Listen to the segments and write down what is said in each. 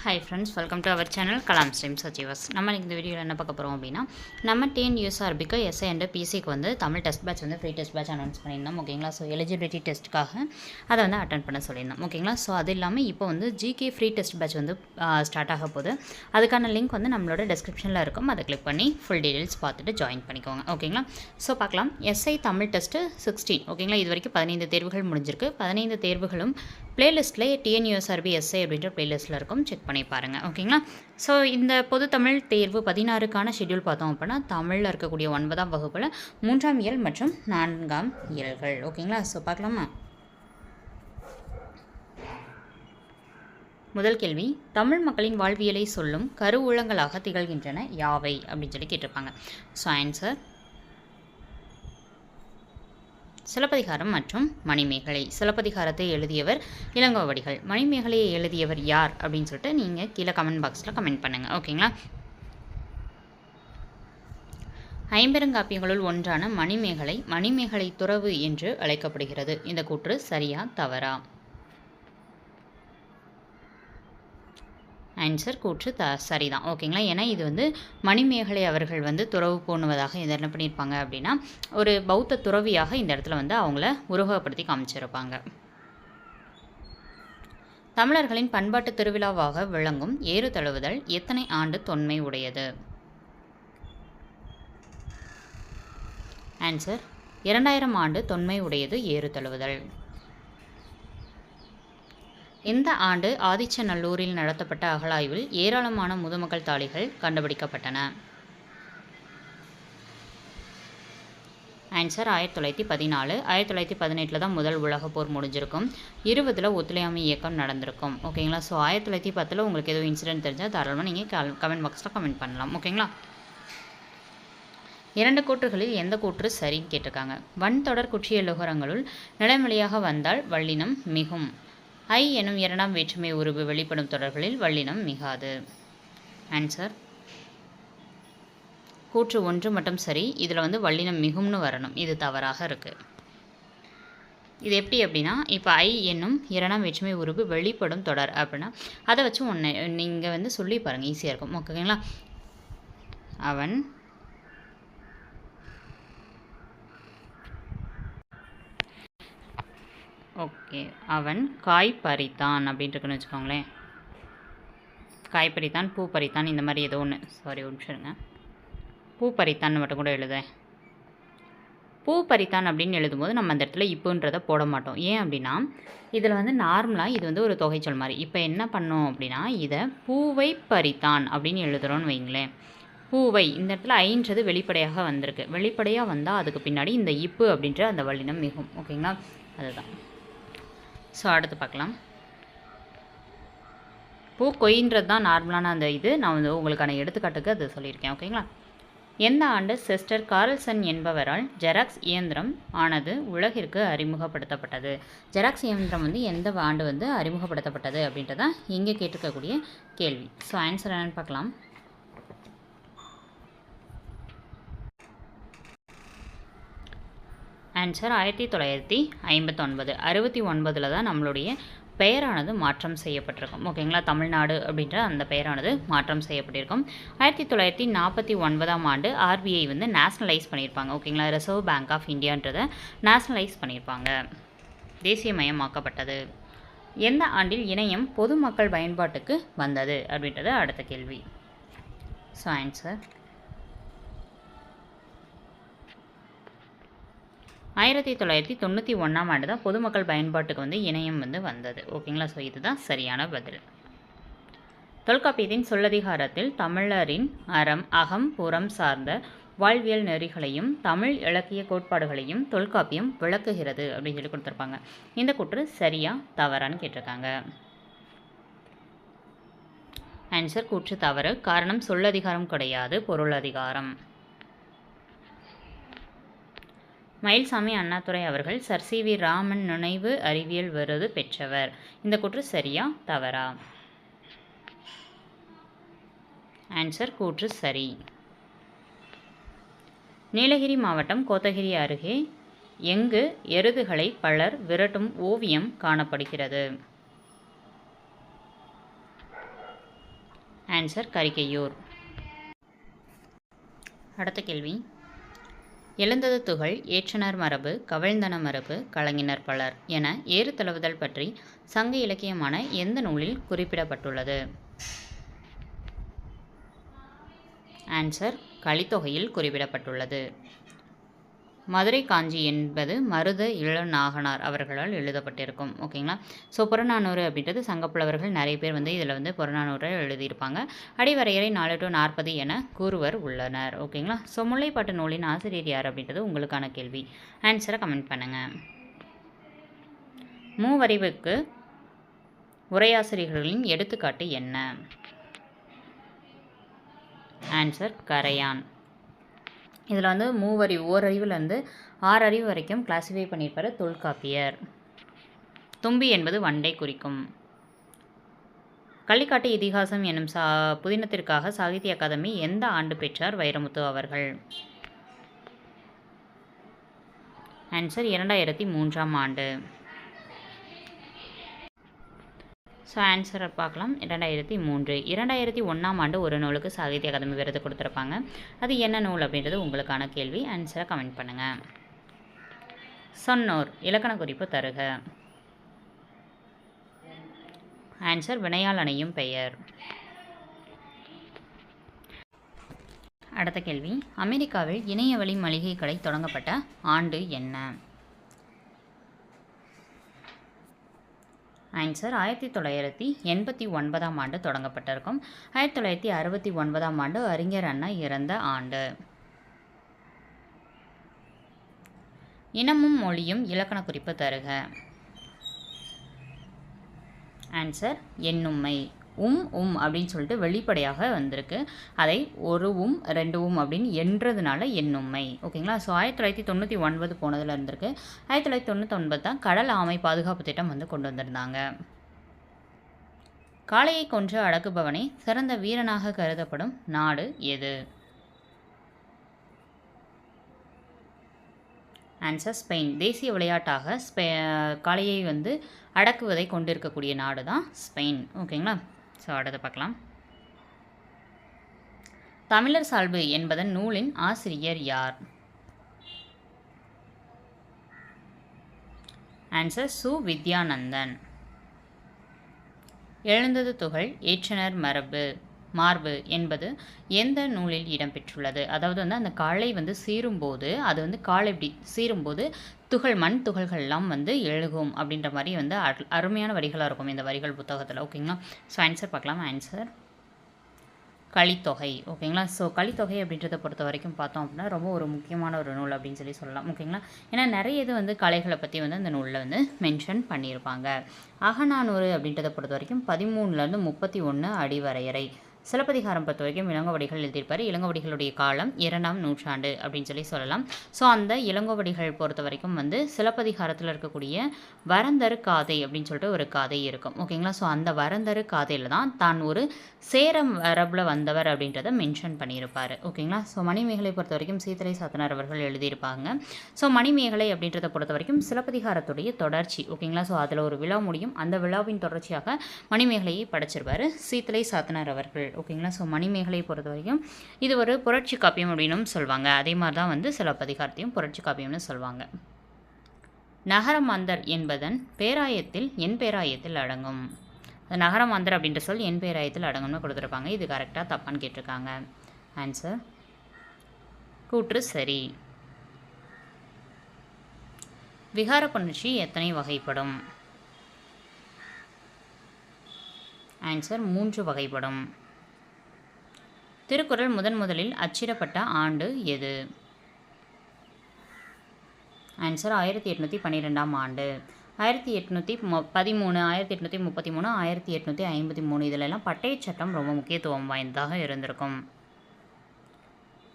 Hi friends, welcome to our channel Kalam Streams Achievers. நம்ம இந்த வீடியோவில் என்ன பார்க்க போகிறோம் அப்படின்னா, நம்ம டிஎன்யூஎஸ்ஆர்பிக்கு எஸ்ஐ அண்ட் பிசிக்கு வந்து தமிழ் டெஸ்ட் பேட்ச் வந்து ஃப்ரீ டெஸ்ட் பேட்ச் அனௌன்ஸ் பண்ணியிருந்தோம். ஓகேங்களா? ஸோ எலிஜிபிலிட்டி டெஸ்ட்டுக்காக அதை வந்து அட்டன் பண்ண சொல்லியிருந்தோம். ஓகேங்களா? ஸோ அது இல்லாமல் இப்போ வந்து ஜிகே ஃப்ரீ டெஸ்ட் பேட்ச் வந்து ஸ்டார்ட் ஆக போகுது. அதுக்கான லிங்க் வந்து நம்மளோட டிஸ்கிரிப்ஷனில் இருக்கும். அதை கிளிக் பண்ணி ஃபுல் டீட்டெயில்ஸ் பார்த்துட்டு ஜாயின் பண்ணிக்கோங்க. ஓகேங்களா? ஸோ பார்க்கலாம். SI Tamil test 16. ஓகேங்களா? இது வரைக்கும் 15 தேர்வுகள் முடிஞ்சிருக்கு. 15 தேர்வுகளும் பிளேலிஸ்ட்டில் டிஎன்யூஎஸ்ஆர்பி எஸ்ஐ அப்படின்ற பிளேலிஸ்ட்டில் இருக்கும். செக் பண்ணி பாருங்கள். ஓகேங்களா? ஸோ இந்த பொது தமிழ் தேர்வு 16க்கான ஷெட்யூல் பார்த்தோம் அப்படின்னா, தமிழில் இருக்கக்கூடிய 9ஆம் வகுப்பில் 3ஆம் இயல் மற்றும் 4ஆம் இயல்கள். ஓகேங்களா? ஸோ பார்க்கலாமா? முதல் கேள்வி, தமிழ் மக்களின் வாழ்வியலை சொல்லும் கருவூலங்களாக திகழ்கின்றன யாவை அப்படின்னு சொல்லி கேட்டிருப்பாங்க. ஸோ ஆன்சர் சிலப்பதிகாரம் மற்றும் மணிமேகலை. சிலப்பதிகாரத்தை எழுதியவர் இளங்கோவடிகள். மணிமேகலையை எழுதியவர் யார் அப்படின்னு சொல்லிட்டு நீங்கள் கீழே கமெண்ட் பாக்ஸில் கமெண்ட் பண்ணுங்கள். ஓகேங்களா? ஐம்பெருங்காப்பியங்களுள் ஒன்றான மணிமேகலை மணிமேகலை துறவு என்று அழைக்கப்படுகிறது. இந்த கூற்று சரியா தவறா? ஆன்சர் கூற்று சரிதான். ஓகேங்களா? ஏன்னா இது வந்து மணிமேகலை அவர்கள் வந்து துறவு பூணுவதாக இது என்ன பண்ணியிருப்பாங்க அப்படின்னா, ஒரு பௌத்த துறவியாக இந்த இடத்துல வந்து அவங்கள உருவகப்படுத்தி காமிச்சிருப்பாங்க. தமிழர்களின் பண்பாட்டு திருவிழாவாக விளங்கும் ஏறு தழுவுதல் எத்தனை ஆண்டு தொன்மை உடையது? ஆன்சர் 2000 ஆண்டு தொன்மை உடையது ஏறு தழுவுதல். இந்த ஆண்டு ஆதிச்சநல்லூரில் நடத்தப்பட்ட அகழாய்வில் ஏராளமான முதுமக்கள் தாழிகள் கண்டுபிடிக்கப்பட்டன. ஆன்சர் 1914. 1918 தான் முதல் உலக போர் முடிஞ்சிருக்கும். 20 ஒத்துழையாமை இயக்கம் நடந்திருக்கும். ஓகேங்களா? ஸோ 1910 உங்களுக்கு எதுவும் இன்சிடென்ட் தெரிஞ்சால் தாராளமாக நீங்கள் கமெண்ட் பாக்ஸில் கமெண்ட் பண்ணலாம். ஓகேங்களா? 2 கூற்றுகளில் எந்த கூற்று சரின்னு கேட்டிருக்காங்க. வன் தொடர் குற்றியலுகரங்களுள் நிலைமொழியாக வந்தால் வல்லினம் மிகும். ஐ எனும் 2ஆம் வேற்றுமை உருவு வெளிப்படும் தொடர்களில் வல்லினம் மிகாது. ஆன்சர் கூற்று 1 மட்டும் சரி. இதில் வந்து வல்லினம் மிகும்னு வரணும். இது தவறாக இருக்குது. இது எப்படி அப்படின்னா, இப்போ ஐ என்னும் 2ஆம் வேற்றுமை உருவு வெளிப்படும் தொடர் அப்படின்னா அதை வச்சு ஒன்று நீங்கள் வந்து சொல்லி பாருங்கள். ஈஸியாக இருக்கும். ஓகேங்களா? அவன் ஓகே அவன் காய் பறித்தான் அப்படின்ட்டுருக்குன்னு வச்சுக்கோங்களேன். காய் பறித்தான், பூ பறித்தான், இந்த மாதிரி ஏதோ ஒன்று. சாரி, ஒரு நிமிஷம். பூ பறித்தான்னு மட்டும் கூட எழுதேன். பூ பறித்தான் அப்படின்னு எழுதும்போது நம்ம அந்த இடத்துல இப்போன்றதை போட மாட்டோம். ஏன் அப்படின்னா, இதில் வந்து நார்மலாக இது வந்து ஒரு தொகைச்சொல் மாதிரி. இப்போ என்ன பண்ணோம் அப்படின்னா, இதை பூவை பறித்தான் அப்படின்னு எழுதுகிறோன்னு வைங்களேன். பூவை இந்த இடத்துல ஐன்றது வெளிப்படையாக வந்திருக்கு. வெளிப்படையாக வந்தால் அதுக்கு பின்னாடி இந்த இப்பு அப்படின்ற அந்த வல்லினம் மிகும். ஓகேங்களா? அதுதான். ஸோ அடுத்து பார்க்கலாம். பூ கொயின்றது தான் நார்மலான அந்த இது. நான் வந்து உங்களுக்கான எடுத்துக்காட்டுக்கு அது சொல்லியிருக்கேன். ஓகேங்களா? எந்த ஆண்டு சிஸ்டர் கார்ல்சன் என்பவரால் ஜெராக்ஸ் இயந்திரம் ஆனது உலகிற்கு அறிமுகப்படுத்தப்பட்டது? ஜெராக்ஸ் இயந்திரம் வந்து எந்த ஆண்டு வந்து அறிமுகப்படுத்தப்பட்டது அப்படின்றதான் இங்கே கேட்டிருக்கக்கூடிய கேள்வி. ஸோ ஆன்சர் என்னன்னு பார்க்கலாம். ஆன்சர் 1959. 69 தான் நம்மளுடைய பெயரானது மாற்றம் செய்யப்பட்டிருக்கும். ஓகேங்களா? தமிழ்நாடு அப்படின்ற அந்த பெயரானது மாற்றம் செய்யப்பட்டிருக்கும். 1949ஆம் ஆண்டு ஆர்பிஐ வந்து நேஷ்னலைஸ் பண்ணியிருப்பாங்க. ஓகேங்களா? ரிசர்வ் பேங்க் ஆஃப் இந்தியான்றதை நேஷ்னலைஸ் பண்ணியிருப்பாங்க. தேசியமயமாக்கப்பட்டது. எந்த ஆண்டில் இணையம் பொதுமக்கள் பயன்பாட்டுக்கு வந்தது அப்படின்றது அடுத்த கேள்வி. ஸோ ஆன்சர் 1991ஆம் ஆண்டு தான் பொதுமக்கள் பயன்பாட்டுக்கு வந்து இணையம் வந்து வந்தது. ஓகேங்களா? ஸோ இதுதான் சரியான பதில். தொல்காப்பியத்தின் சொல்லதிகாரத்தில் தமிழரின் அகம் புறம் சார்ந்த வாழ்வியல் நெறிகளையும் தமிழ் இலக்கிய கோட்பாடுகளையும் தொல்காப்பியம் விளக்குகிறது அப்படின்னு சொல்லி கொடுத்துருப்பாங்க. இந்த கூற்று சரியா தவறான்னு கேட்டிருக்காங்க. ஆன்சர் கூற்று தவறு. காரணம் சொல்லதிகாரம் கிடையாது, பொருளதிகாரம். மயில்சாமி அண்ணாதுரை அவர்கள் சர் சி.வி. ராமன் நினைவு அறிவியல் விருது பெற்றவர். இந்த கூற்று சரியா தவறா? ஆன்சர் கூற்று சரி. நீலகிரி மாவட்டம் கோத்தகிரி அருகே எங்கு எருதுகளை பலர் விரட்டும் ஓவியம் காணப்படுகிறது? ஆன்சர் கரிகையூர். அடுத்த கேள்வி, எழுந்தது துகள், ஏற்றனர் மரபு, கவிழ்ந்தன மரபு, கலங்கினர் பலர் என ஏறு தழுவுதல் பற்றி சங்க இலக்கியமான எந்த நூலில் குறிப்பிடப்பட்டுள்ளது? ஆன்சர் கலித்தொகையில் குறிப்பிடப்பட்டுள்ளது. மதுரை காஞ்சி என்பது மருத இளநாகனார் அவர்களால் எழுதப்பட்டிருக்கும். ஓகேங்களா. ஸோ புறநானூறு அப்படின்றது சங்கப்புலவர்கள் நிறைய பேர் இதில் புறநானூரை எழுதியிருப்பாங்க. அடிவரையறை 4 to 40 என கூறுவர் உள்ளனர். ஓகேங்களா. ஸோ முல்லைப்பாட்டு நூலின் ஆசிரியர் யார் அப்படின்றது உங்களுக்கான கேள்வி. ஆன்சரை கமெண்ட் பண்ணுங்கள். மூவறிவுக்கு உரையாசிரியர்களின் எடுத்துக்காட்டு என்ன? ஆன்சர் கரையான். இதில் மூவறிவு, ஓரறிவுலேருந்து 6 அறிவு வரைக்கும் கிளாஸிஃபை பண்ணியிருப்பார் தொல்காப்பியர். தும்பி என்பது வண்டை குறிக்கும். கள்ளிக்காட்டு இதிகாசம் என்னும் புதினத்திற்காக சாகித்ய அகாதமி எந்த ஆண்டு பெற்றார் வைரமுத்து அவர்கள்? ஆன்சர் 2003ஆம் ஆண்டு. ஸோ ஆன்சரை பார்க்கலாம். 2003. 2001ஆம் ஆண்டு ஒரு நூலுக்கு சாகித்ய அகாதமி விருது கொடுத்துருப்பாங்க. அது என்ன நூல் அப்படின்றது உங்களுக்கான கேள்வி. ஆன்சரை கமெண்ட் பண்ணுங்கள். சொன்னோர் இலக்கண குறிப்பு தருக. ஆன்சர் வினையால் அணையும் பெயர். அடுத்த கேள்வி, அமெரிக்காவில் இணையவழி மளிகை கடை தொடங்கப்பட்ட ஆண்டு என்ன? ஆன்சர் 1989ஆம் ஆண்டு தொடங்கப்பட்டிருக்கும். 1969ஆம் ஆண்டு அறிஞர் அண்ணா இறந்த ஆண்டு. இனமும் மொழியும் இலக்கண குறிப்பு தருக. ஆன்சர் எண்ணும்மை. அப்படின்னு சொல்லிட்டு வெளிப்படையாக வந்திருக்கு. அதை ஒரு 2 அப்படின்னு என்றதுனால எண்ணும்மை. ஓகேங்களா. ஸோ 1999 போனதில் இருந்திருக்கு. 1999 தான் கடல் ஆமை பாதுகாப்பு திட்டம் கொண்டு வந்திருந்தாங்க. காளையை கொன்று அடக்குபவனை சிறந்த வீரனாக கருதப்படும் நாடு எது? Answer Spain. தேசிய விளையாட்டாக காளையை அடக்குவதை கொண்டிருக்கக்கூடிய நாடு தான் ஸ்பெயின். ஓகேங்களா. ஸோ அடுத்து பார்க்கலாம். தமிழர் சால்பு என்பதன் நூலின் ஆசிரியர் யார்? ஆன்சர் சு. வித்யானந்தன். எழுந்தது துகள், ஏற்றனர் மார்பு என்பது எந்த நூலில் இடம்பெற்றுள்ளது? அதாவது அந்த காளை சீரும்போது அது காளை எப்படி சீரும்போது மண் துகள்கள்லாம் எழுகும் அப்படின்ற மாதிரி அருமையான வரிகளாக இருக்கும் இந்த வரிகள் புத்தகத்தில். ஓகேங்களா. ஸோ ஆன்சர் பார்க்கலாம். ஆன்சர் கலித்தொகை. ஓகேங்களா. ஸோ கலித்தொகை அப்படின்றத பொறுத்த வரைக்கும் பார்த்தோம் அப்படின்னா ரொம்ப ஒரு முக்கியமான ஒரு நூல் அப்படின்னு சொல்லலாம். ஓகேங்களா. ஏன்னா நிறைய இது கலைகளை பற்றி அந்த நூலில் மென்ஷன் பண்ணியிருப்பாங்க. அகநானூறு அப்படின்றத பொறுத்த வரைக்கும் 13லேருந்து 31 அடிவரையறை. சிலப்பதிகாரம் பொறுத்த வரைக்கும் இளங்கோவடிகள் எழுதியிருப்பார். இளங்கோவடிகளுடைய காலம் 2ஆம் நூற்றாண்டு அப்படின்னு சொல்லலாம். ஸோ அந்த இளங்கோவடிகள் பொறுத்த வரைக்கும் சிலப்பதிகாரத்தில் இருக்கக்கூடிய வரந்தரு காதை அப்படின்னு சொல்லிட்டு ஒரு காதை இருக்கும். ஓகேங்களா. ஸோ அந்த வரந்தரு காதையில் தான் தான் ஒரு சேர மரபில் வந்தவர் அப்படின்றத மென்ஷன் பண்ணியிருப்பார். ஓகேங்களா. ஸோ மணிமேகலை பொறுத்த வரைக்கும் சீத்தலை சாத்தனார் அவர்கள் எழுதியிருப்பாங்க. ஸோ மணிமேகலை அப்படின்றத பொறுத்த வரைக்கும் சிலப்பதிகாரத்துடைய தொடர்ச்சி. ஓகேங்களா. ஸோ அதில் ஒரு விழா முடியும். அந்த விழாவின் தொடர்ச்சியாக மணிமேகலையை படைச்சிருப்பார் சீத்தலை சாத்தனார் அவர்கள். ஓகேங்களா. ஸோ மணிமேகலை பொறுத்த வரைக்கும் இது ஒரு புரட்சி காப்பியம் அப்படின்னு சொல்லுவாங்க. அதே மாதிரி தான் சிலப்பதிகாரத்தையும் புரட்சி காப்பியம்னு சொல்லுவாங்க. நகரமாந்தர் என்பதன் பேராயத்தில் என் பேராயத்தில் அடங்கும். நகரமாந்தர் அப்படின்ற சொல் என் பேராயத்தில் அடங்கும்னு கொடுத்துருப்பாங்க. இது கரெக்டாக தப்பான்னு கேட்டிருக்காங்க. ஆன்சர் கூற்று சரி. விகார புணர்ச்சி எத்தனை வகைப்படும்? ஆன்சர் 3 வகைப்படும். திருக்குறள் முதலில் அச்சிடப்பட்ட ஆண்டு எது? ஆன்சர் 1812ஆம் ஆண்டு. 1813, 1833, 1853 இதிலெல்லாம் பட்டய சட்டம் ரொம்ப முக்கியத்துவம் வாய்ந்ததாக இருந்திருக்கும்.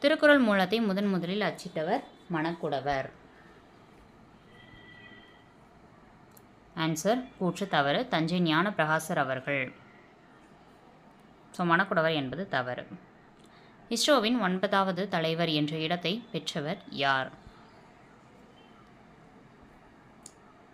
திருக்குறள் மூலத்தை முதலில் அச்சிட்டவர் மணக்குடவர். ஆன்சர் கூற்று தவறு. தஞ்சை ஞான பிரகாசர் அவர்கள். ஸோ மணக்குடவர் என்பது தவறு. இஸ்ரோவின் 9வது தலைவர் என்ற இடத்தை பெற்றவர் யார்?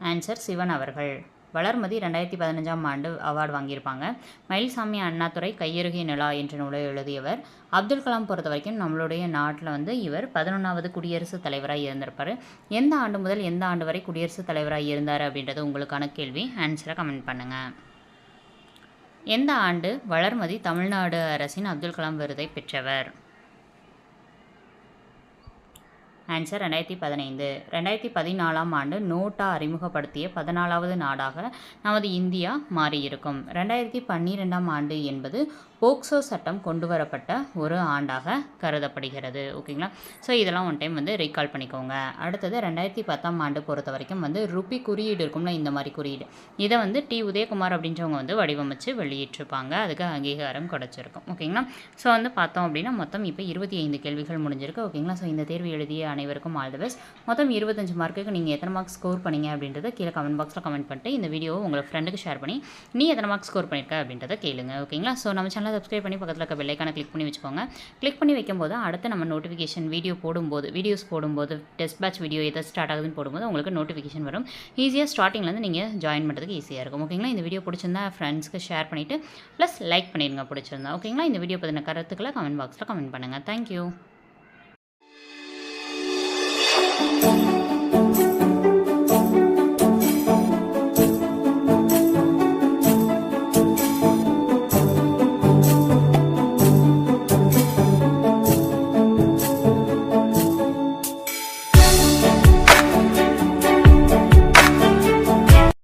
ஆன்சர் சிவன் அவர்கள். வளர்மதி 2015ஆம் ஆண்டு அவார்டு வாங்கியிருப்பாங்க. மயில்சாமி அண்ணாதுரை கையெருகே நிலா என்ற நூலை எழுதியவர். அப்துல் கலாம் பொறுத்த வரைக்கும் நம்மளுடைய நாட்டில் வந்து இவர் 11வது குடியரசுத் தலைவராக இருந்திருப்பார். எந்த ஆண்டு முதல் எந்த ஆண்டு வரை குடியரசுத் தலைவராக இருந்தார் அப்படின்றது உங்களுக்கான கேள்வி. ஆன்சரை கமெண்ட் பண்ணுங்கள். எந்த ஆண்டு வளர்மதி தமிழ்நாடு அரசின் அப்துல் கலாம் விருதை பெற்றவர்? ஆன்சர் 2015. 2014ஆம் ஆண்டு நோட்டா அறிமுகப்படுத்திய 14வது நாடாக நமது இந்தியா மாறியிருக்கும். 2012ஆம் ஆண்டு என்பது போக்சோ சட்டம் கொண்டு வரப்பட்ட ஒரு ஆண்டாக கருதப்படுகிறது. ஓகேங்களா? ஸோ இதெல்லாம் ஒன் டைம் வந்து ரீகால் பண்ணிக்கோங்க. அடுத்தது 2010ஆம் ஆண்டு பொறுத்த வரைக்கும் வந்து ருபி குறியீடு இருக்கும்ல, இந்த மாதிரி குறியீடு, இதை வந்து டி. உதயகுமார் அப்படின்றவங்க வந்து வடிவமைச்சு வெளியிட்டிருப்பாங்க. அதுக்கு அங்கீகாரம் கிடைச்சிருக்கும். ஓகேங்களா? ஸோ வந்து பார்த்தோம் அப்படின்னா மொத்தம் இப்போ 25 கேள்விகள் முடிஞ்சிருக்கு. ஓகேங்களா? ஸோ இந்த தேர்வு எழுதிய அனைவருக்கும் ஆல் தி பெஸ்ட். மொத்தம் 25 மார்க்குக்கு நீங்கள் எத்தனை மார்க் ஸ்கோர் பண்ணீங்க அப்படின்றத கீழே கமெண்ட் பாக்ஸில் கமெண்ட் பண்ணிட்டு இந்த வீடியோவை உங்கள் ஃப்ரெண்டுக்கு ஷேர் பண்ணி நீ எத்தனை மார்க் ஸ்கோர் பண்ணியிருக்க அப்படின்றத கேளுங்க. ஓகேங்களா? ஸோ நம்ம சேனலை சப்ஸ்கிரைப் பண்ணி பக்கத்தில் இருக்க பெல் ஐக்கானை கிளிக் பண்ணி வச்சுக்கோங்க. கிளிக் பண்ணி வைக்கும்போது அடுத்து நம்ம நோட்டிஃபிகேஷன் வீடியோஸ் போடும்போது டெஸ்ட் பேட்ச் வீடியோ எதை ஸ்டார்ட் ஆகுதுன்னு போடும்போது உங்களுக்கு நோட்டிஃபிகேஷன் வரும். ஈஸியாக ஸ்டார்டிங்லேருந்து நீங்கள் ஜாயின் பண்ணுறதுக்கு ஈஸியாக இருக்கும். ஓகேங்களா? இந்த வீடியோ பிடிச்சிருந்தா ஃப்ரெண்ட்ஸ்க்கு ஷேர் பண்ணிவிட்டு ப்ளஸ் லைக் பண்ணிடுங்க பிடிச்சிருந்தா. ஓகேங்களா? இந்த வீடியோ பற்றின கருத்துக்களை கமெண்ட் பாக்ஸில் கமெண்ட் பண்ணுங்கள். தேங்க்யூ.